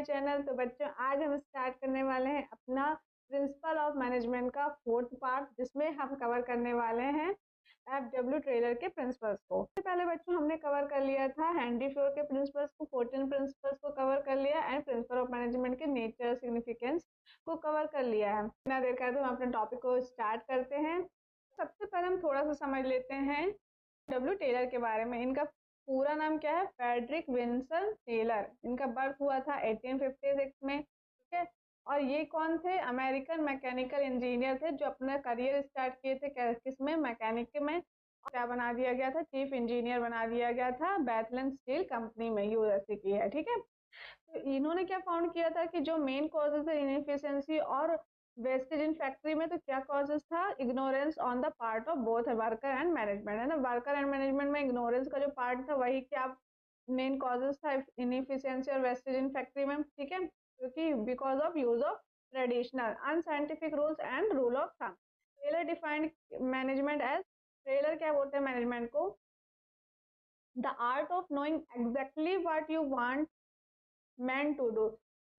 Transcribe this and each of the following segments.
My channel. तो बच्चों आज हम स्टार्ट करने वाले हैं अपना प्रिंसिपल ऑफ मैनेजमेंट का 4th पार्ट, जिसमें हम कवर करने वाले हैं एफडब्ल्यू टेलर के प्रिंसिपल्स को। सबसे पहले बच्चों हमने कवर कर लिया था हेनरी फ्योर के प्रिंसिपल्स को, 14 प्रिंसिपल्स को कवर कर लिया एंड प्रिंसिपल ऑफ मैनेजमेंट के नेचर सिग्निफिकेंस को कवर कर लिया है। बिना देर करते हम अपने टॉपिक को स्टार्ट करते हैं। सबसे पहले हम थोड़ा सा समझ लेते हैं डब्ल्यू टेलर के बारे में। इनका पूरा नाम क्या है? Frederick Winslow Taylor. इनका बर्थ हुआ था 1856 में, ठीक है। और ये कौन थे? अमेरिकन मैकेनिकल इंजीनियर थे जो अपना करियर स्टार्ट किए थे किसमें? मैकेनिक में। क्या बना दिया गया था? चीफ इंजीनियर बना दिया गया था बैथलन स्टील कंपनी में, यूएसए की है, ठीक है। तो इन्होंने क्या फाउंड किया था कि जो मेन कॉजेज है इनएफिशिएंसी और वेस्टेज इन फैक्ट्री में, तो क्या कॉजेज था? Ignorance on the part of both worker and management, है ना। वर्कर एंड मैनेजमेंट में इग्नोरेंस का जो पार्ट था वही क्या मेन कॉजेज था इनएफिशिएंसी और वेस्टेज इन फैक्ट्री में, ठीक है। क्योंकि because of use of traditional unscientific rules and rule of thumb. Taylor defined management as, Taylor क्या बोलते हैं मैनेजमेंट को? The art of knowing exactly what you want man to do.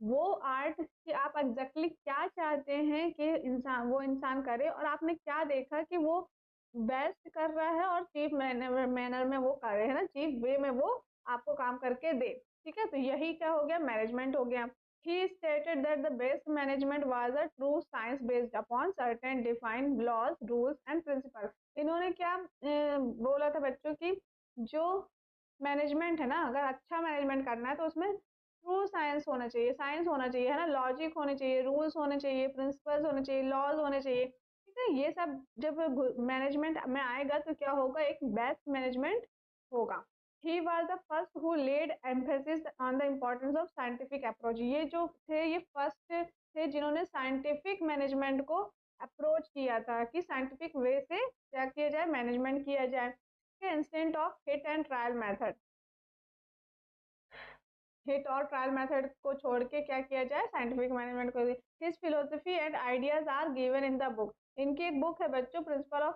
वो art कि आप एग्जैक्टली क्या चाहते हैं कि इंसान करे, और आपने क्या देखा कि वो बेस्ट कर रहा है और चीफ मैनर में वो करे, है ना, चीफ वे में वो आपको काम करके दे, ठीक है। तो यही क्या हो गया? मैनेजमेंट हो गया। He stated that the best management was a true science based upon certain defined laws, rules and principles. इन्होंने क्या बोला था बच्चों की जो मैनेजमेंट है ना, अगर अच्छा मैनेजमेंट करना है तो उसमें ट्रू साइंस होना चाहिए, साइंस होना चाहिए, है ना, लॉजिक होने चाहिए, रूल्स होने चाहिए, प्रिंसिपल्स होने चाहिए, लॉज होने चाहिए, ठीक है। ये सब जब मैनेजमेंट में आएगा तो क्या होगा? एक बेस्ट मैनेजमेंट होगा। He was the first who laid emphasis on the importance of scientific approach. ये जो थे ये फर्स्ट थे जिन्होंने साइंटिफिक मैनेजमेंट को अप्रोच किया था कि साइंटिफिक वे से क्या किया जाए, मैनेजमेंट किया जाए, instant of hit and trial method. Hit और ट्रायल मेथड को छोड़ के क्या किया जाए? साइंटिफिक मैनेजमेंट को। His philosophy and ideas are given in the book. इनकी एक बुक है बच्चों, प्रिंसिपल ऑफ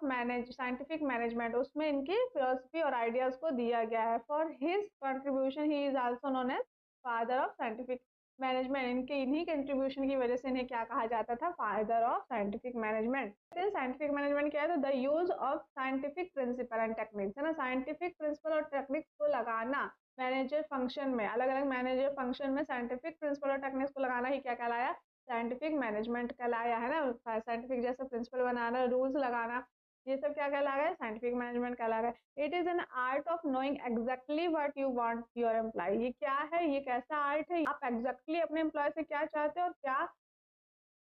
साइंटिफिक मैनेजमेंट, उसमें इनकी फिलोसफी और आइडियाज को दिया गया है। For his contribution he is also known as father of scientific management. इनके इन्हीं कंट्रीब्यूशन की वजह से इन्हें क्या कहा जाता था? Father of scientific management. Scientific management क्या है? तो the use of scientific principle and techniques, है ना, साइंटिफिक प्रिंसिपल और टेक्निक्स को लगाना मैनेजर फंक्शन में, अलग अलग मैनेजर फंक्शन में साइंटिफिक प्रिंसिपल और टेक्निक्स को लगाना ही क्या कहलाया? साइंटिफिक मैनेजमेंट कहलाया, है ना। साइंटिफिक जैसे प्रिंसिपल बनाना, रूल्स लगाना, ये सब क्या कहलाया? साइंटिफिक मैनेजमेंट कहलाया। It is an art of knowing exactly what you want your employ. ये क्या है? ये कैसा आर्ट है? आप एग्जैक्टली अपने एम्प्लॉय से क्या चाहते हो और क्या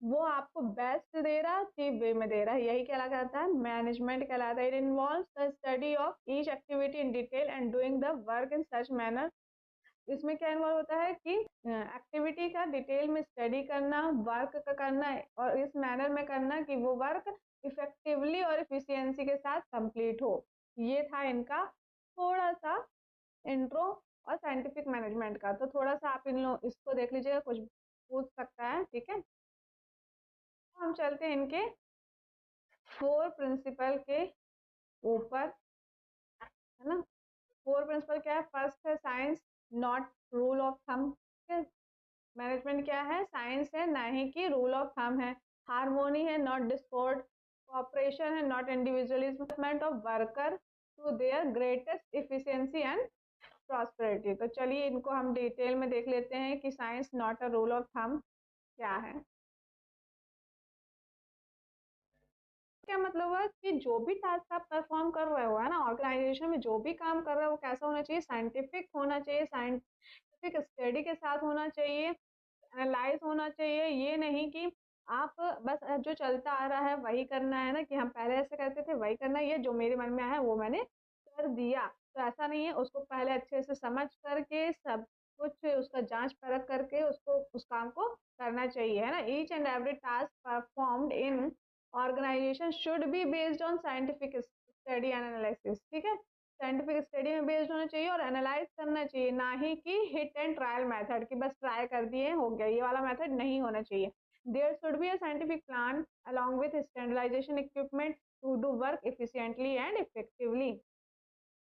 वो आपको बेस्ट दे रहा है, चीप वे में दे रहा है, यही क्या कहलाता है? मैनेजमेंट कहलाता है। It involves the study of each activity in detail and doing the work in such manner. इसमें क्या इन्वॉल्व होता है कि एक्टिविटी का डिटेल में स्टडी करना, वर्क का करना और इस मैनर में करना कि वो वर्क इफेक्टिवली और इफिशियंसी के साथ कंप्लीट हो। ये था इनका थोड़ा सा इंट्रो और साइंटिफिक मैनेजमेंट का। तो थोड़ा सा आप इन लोग इसको देख लीजिएगा, कुछ पूछ सकता है, ठीक है। हम चलते हैं इनके 4 प्रिंसिपल के ऊपर, है ना। 4 प्रिंसिपल क्या है? फर्स्ट है science not rule of thumb. Management क्या है? साइंस है, ना ही कि रूल ऑफ थंब है। हार्मोनी है, नॉट डिस्कॉर्ड। कोऑपरेशन है, not individualism. Development of worker to their greatest efficiency and prosperity. तो चलिए इनको हम डिटेल में देख लेते हैं कि science not a rule of thumb क्या है। क्या मतलब है कि जो भी टास्क आप परफॉर्म कर रहे हो, है ना, ऑर्गेनाइजेशन में जो भी काम कर रहे हो वो कैसा होना चाहिए? साइंटिफिक होना चाहिए, साइंटिफिक स्टडी के साथ होना चाहिए, एनालाइज होना चाहिए। ये नहीं कि आप बस जो चलता आ रहा है वही करना है ना, कि हम पहले ऐसे करते थे वही करना है, ये जो मेरे मन में आया वो मैंने कर दिया। तो ऐसा नहीं है, उसको पहले अच्छे से समझ करके सब कुछ उसका जांच परख करके उसको उस काम को करना चाहिए, है ना। Each and every task performed in organisation should be based on scientific study and analysis, ठीक है। साइंटिफिक स्टडी में बेस्ड होना चाहिए और एनालाइज करना चाहिए, ना ही कि हिट एंड ट्रायल मेथड कि बस ट्राई कर दिए हो गया, ये वाला मेथड नहीं होना चाहिए। There should be a scientific plan along with standardization equipment to do work efficiently and effectively,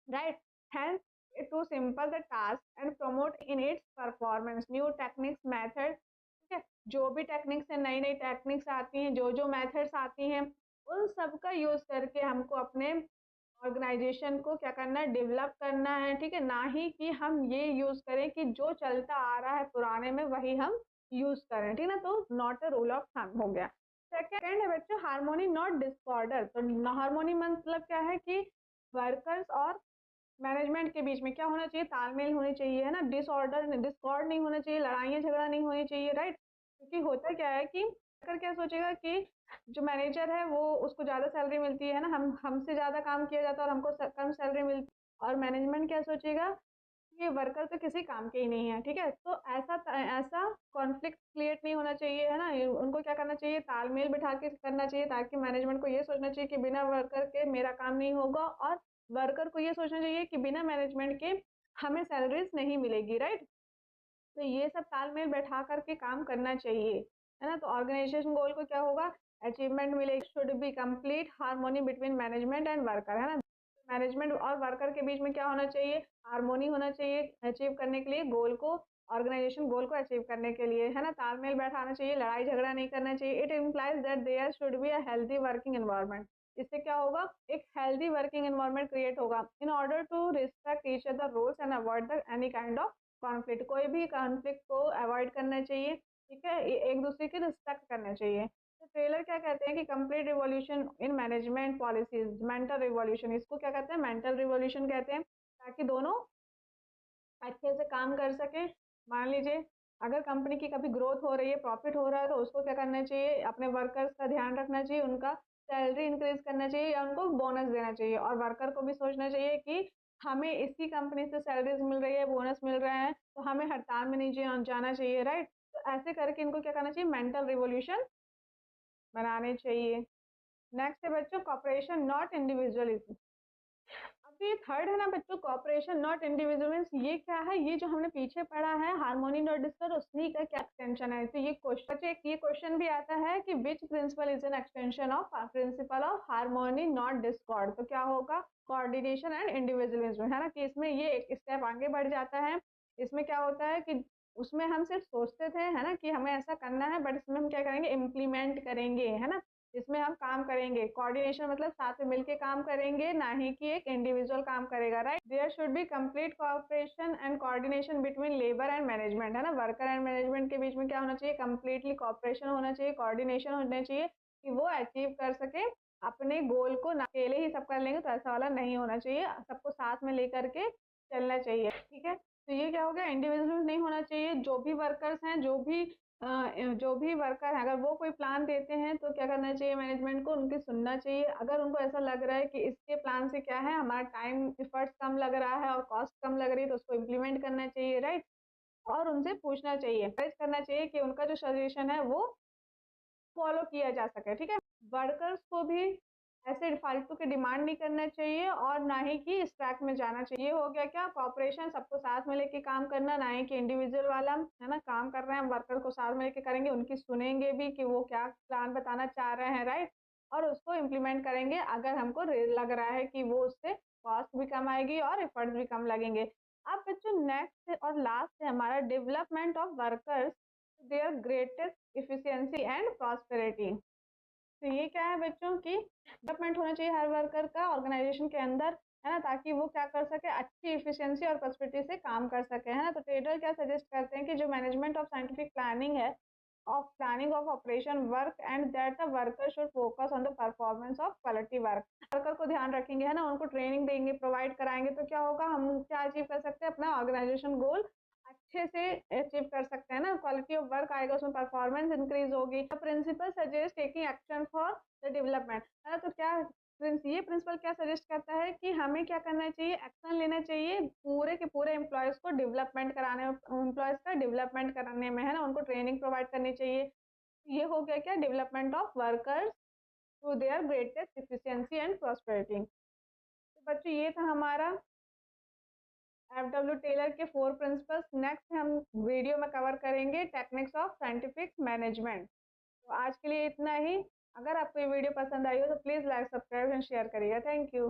right? Hence to simple the task and promote in its performance new techniques method. ठीक है, जो भी techniques है, नई नई techniques आती हैं, जो जो मेथड्स आती हैं, उन सब का यूज करके हमको अपने ऑर्गेनाइजेशन को क्या करना है, डेवलप करना है। ठीक है, ना ही कि हम ये यूज करें कि जो चलता आ रहा है पुराने में वही हम यूज करें। ठीक है ना, तो not a rule of thumb हो गया। सेकेंड है बच्चों हार्मोनी नॉट डिसऑर्डर। तो हार्मोनी मतलब क्या है कि वर्कर्स और मैनेजमेंट के बीच में क्या होना चाहिए, तालमेल होनी चाहिए, है ना। डिसऑर्डर डिस्कॉर्ड नहीं होना चाहिए, लड़ाइयाँ झगड़ा नहीं होनी चाहिए, राइट। क्योंकि होता क्या है कि वर्कर क्या सोचेगा कि जो मैनेजर है वो उसको ज़्यादा सैलरी मिलती है ना, हम हमसे ज़्यादा काम किया जाता है और हमको कम सैलरी मिलती है। और मैनेजमेंट क्या सोचेगा, ये वर्कर तो किसी काम के ही नहीं है। ठीक है, तो ऐसा कॉन्फ्लिक्ट क्रिएट नहीं होना चाहिए, है ना। उनको क्या करना चाहिए, तालमेल बिठा के करना चाहिए, ताकि मैनेजमेंट को ये सोचना चाहिए कि बिना वर्कर के मेरा काम नहीं होगा, और वर्कर को ये सोचना चाहिए कि बिना मैनेजमेंट के हमें सैलरीज नहीं मिलेगी, राइट। तो ये सब तालमेल बैठा करके काम करना चाहिए, है ना। तो ऑर्गेनाइजेशन गोल को क्या होगा, अचीवमेंट मिलेगी। Should be complete harmony between management and worker, है ना। मैनेजमेंट और वर्कर के बीच में क्या होना चाहिए, हार्मोनी होना चाहिए अचीव करने के लिए गोल को, ऑर्गेनाइजेशन गोल को अचीव करने के लिए, है ना। तालमेल बैठाना चाहिए, लड़ाई झगड़ा नहीं करना चाहिए। It implies that there should be a healthy working environment. इससे क्या होगा, एक हेल्दी वर्किंग एनवायरनमेंट क्रिएट होगा। In order to respect each other rules and avoid the any kind of conflict. कोई भी कॉन्फ्लिक्ट को अवॉइड करना चाहिए। ठीक है, एक दूसरे की रिस्पेक्ट करना चाहिए। तो टेलर क्या कहते हैं कि complete revolution in management policies, mental revolution, इसको क्या कहते हैं, मेंटल रिवॉल्यूशन कहते हैं, ताकि दोनों अच्छे से काम कर सके। मान लीजिए अगर कंपनी की कभी ग्रोथ हो रही है, प्रॉफिट हो रहा है, तो उसको क्या करना चाहिए, अपने वर्कर्स का ध्यान रखना चाहिए, उनका सैलरी इंक्रीज करना चाहिए या उनको बोनस देना चाहिए। और वर्कर को भी सोचना चाहिए कि हमें इसी कंपनी से सैलरीज मिल रही है, बोनस मिल रहा है, तो हमें हड़ताल में नहीं जाना चाहिए, राइट। तो ऐसे करके इनको क्या करना चाहिए, मेंटल रिवोल्यूशन बनाने चाहिए। नेक्स्ट है बच्चों कॉपरेशन नॉट इंडिविजुअलिज्म। अब ये थर्ड है ना बच्चों, कॉपरेशन नॉट इंडिविजुअल मीन्स ये क्या है, ये जो हमने पीछे पढ़ा है हार्मोनी नॉट डिस्कॉर्ड, उसी का क्या एक्सटेंशन है। तो ये क्वेश्चन भी आता है कि which principle is an extension of principle of harmony not Discord. तो क्या होगा, कोऑर्डिनेशन एंड इंडिविजुअलिज्म, है ना। कि इसमें ये एक स्टेप आगे बढ़ जाता है। इसमें क्या होता है कि उसमें हम सिर्फ सोचते थे, है ना, कि हमें ऐसा करना है, बट इसमें हम क्या करेंगे, इम्प्लीमेंट करेंगे, है ना। इसमें हम काम करेंगे। कोऑर्डिनेशन मतलब साथ में मिलके काम करेंगे, ना ही कि एक इंडिविजुअल काम करेगा, right. There should be complete cooperation and coordination between labour and management, है ना। वर्कर एंड मैनेजमेंट के बीच में क्या होना चाहिए, कंप्लीटली कोऑपरेशन होना चाहिए, कोऑर्डिनेशन होना चाहिए, कि वो अचीव कर सके अपने गोल को। ना अकेले ही सब कर लेंगे तो ऐसा वाला नहीं होना चाहिए, सबको साथ में लेकर के चलना चाहिए। ठीक है, तो ये क्या हो गया, इंडिविजुअल नहीं होना चाहिए। जो भी वर्कर है, अगर वो कोई प्लान देते हैं तो क्या करना चाहिए, मैनेजमेंट को उनकी सुनना चाहिए। अगर उनको ऐसा लग रहा है कि इसके प्लान से क्या है, हमारा टाइम एफर्ट्स कम लग रहा है और कॉस्ट कम लग रही है, तो उसको इम्प्लीमेंट करना चाहिए, राइट। और उनसे पूछना चाहिए, एनकरेज करना चाहिए कि उनका जो सजेशन है वो फॉलो किया जा सके। ठीक है, वर्कर्स को भी ऐसे फालतू की डिमांड नहीं करना चाहिए और ना ही कि स्ट्राइक में जाना चाहिए। हो गया क्या, कॉपरेशन, सबको साथ में लेके काम करना, ना ही कि इंडिविजुअल वाला, है ना। काम कर रहे हैं, वर्कर को साथ में लेके करेंगे, उनकी सुनेंगे भी कि वो क्या प्लान बताना चाह रहे हैं, राइट। और उसको इम्प्लीमेंट करेंगे अगर हमको लग रहा है कि वो उससे कॉस्ट भी कम आएगी और एफर्ट भी कम लगेंगे। अब बच्चों नेक्स्ट और लास्ट है हमारा development of workers their greatest efficiency and prosperity. तो ये क्या है बच्चों की, डेवलपमेंट होना चाहिए हर वर्कर का ऑर्गेनाइजेशन के अंदर, है ना, ताकि वो क्या कर सके, अच्छी इफिशियंसी और प्रॉस्पेरिटी से काम कर सके, है ना। तो ट्रेडर क्या सजेस्ट करते हैं कि जो मैनेजमेंट ऑफ साइंटिफिक प्लानिंग है, of planning of operation work and that the worker should focus on the performance of quality work. Worker को ध्यान रखेंगे, है ना, उनको ट्रेनिंग देंगे, प्रोवाइड कराएंगे, तो क्या होगा, हम क्या अचीव कर सकते हैं, अपना ऑर्गेनाइजेशन गोल अच्छे से अचीव कर सकते हैं ना। क्वालिटी ऑफ वर्क आएगा, उसमें परफॉर्मेंस इंक्रीज होगी। Principle suggest taking action for the development, है ना। तो क्या ये प्रिंसिपल क्या सजेस्ट करता है कि हमें क्या करना चाहिए, एक्शन लेना चाहिए पूरे के पूरे एम्प्लॉयज को डेवलपमेंट कराने, एम्प्लॉयज का डेवलपमेंट कराने में, है ना, उनको ट्रेनिंग प्रोवाइड करनी चाहिए। ये हो गया क्या, development of workers to their greatest efficiency and prosperity. तो बच्चों ये था हमारा एफडब्ल्यू टेलर के 4 प्रिंसिपल्स। नेक्स्ट हम वीडियो में कवर करेंगे टेक्निक्स ऑफ साइंटिफिक मैनेजमेंट। तो आज के लिए इतना ही। अगर आपको ये वीडियो पसंद आई हो तो please like, subscribe and share करिएगा। Thank you.